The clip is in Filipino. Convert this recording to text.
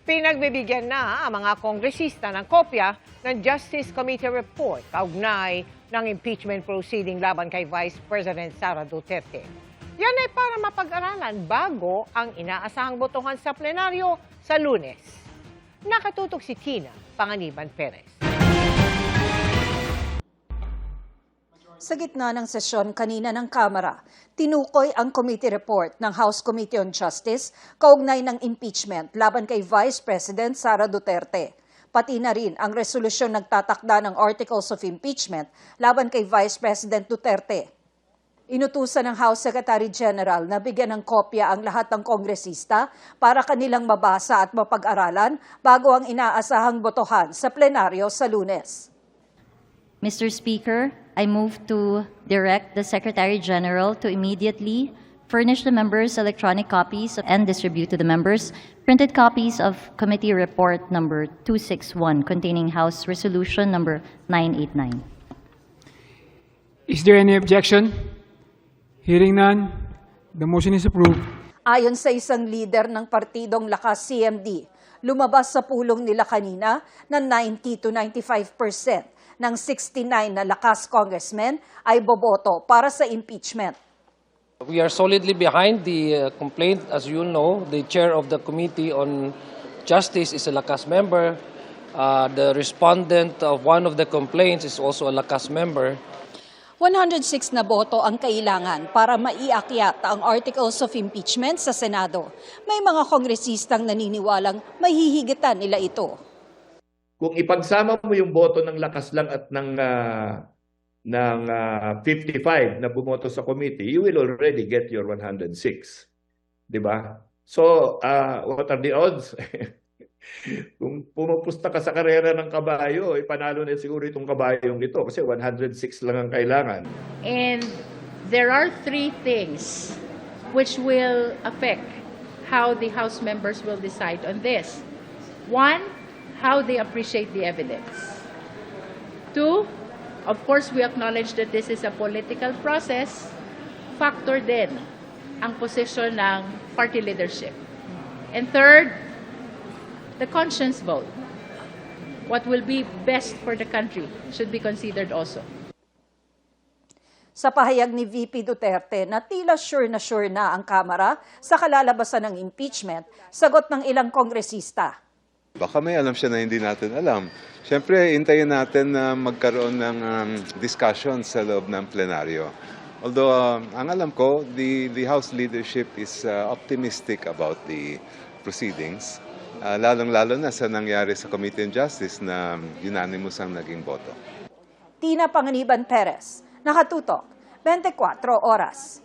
Pinagbibigyan na ang mga kongresista ng kopya ng Justice Committee report kaugnay ng impeachment proceeding laban kay Vice President Sara Duterte. Yan ay para mapag-aralan bago ang inaasahang botohan sa plenaryo sa Lunes. Nakatutok si Tina Panganiban Perez. Sa gitna ng sesyon kanina ng Kamara, tinukoy ang committee report ng House Committee on Justice kaugnay ng impeachment laban kay Vice President Sara Duterte. Pati na rin ang resolusyon nagtatakda ng Articles of Impeachment laban kay Vice President Duterte. Inutusan ng House Secretary General na bigyan ng kopya ang lahat ng kongresista para kanilang mabasa at mapag-aralan bago ang inaasahang botohan sa plenaryo sa Lunes. Mr. Speaker, I move to direct the Secretary General to immediately furnish the members electronic copies and distribute to the members printed copies of Committee Report number 261 containing House Resolution number 989. Is there any objection? Hearing none, the motion is approved. Ayon sa isang leader ng partidong Lakas CMD, lumabas sa pulong nila kanina na 90 to 95% ng 69 na Lakas congressmen ay boboto para sa impeachment. We are solidly behind the complaint. As you know, the chair of the Committee on Justice is a Lakas member. The respondent of one of the complaints is also a Lakas member. 106 na boto ang kailangan para maiakyat ang Articles of Impeachment sa Senado. May mga kongresistang naniniwalang mahihigitan nila ito. Kung ipagsama mo yung boto ng Lakas lang at ng 55 na bumoto sa committee, you will already get your 106. Di ba? So, what are the odds? Kung pumupusta ka sa karera ng kabayo, panalo na siguro itong kabayong ito kasi 106 lang ang kailangan. And there are three things which will affect how the House members will decide on this. One, how they appreciate the evidence. Two, of course, we acknowledge that this is a political process. Factor din ang posisyon ng party leadership. And third, the conscience vote. What will be best for the country should be considered also. Sa pahayag ni VP Duterte na tila sure na ang Kamara sa kalalabasan ng impeachment, sagot ng ilang kongresista. Baka may alam siya na hindi natin alam. Siyempre, hintayin natin na magkaroon ng discussion sa loob ng plenaryo. Although, ang alam ko, the House leadership is optimistic about the proceedings. Lalong-lalo na sa nangyari sa Committee on Justice na unanimous ang naging boto. Tina Panganiban Perez, nakatutok, 24 oras.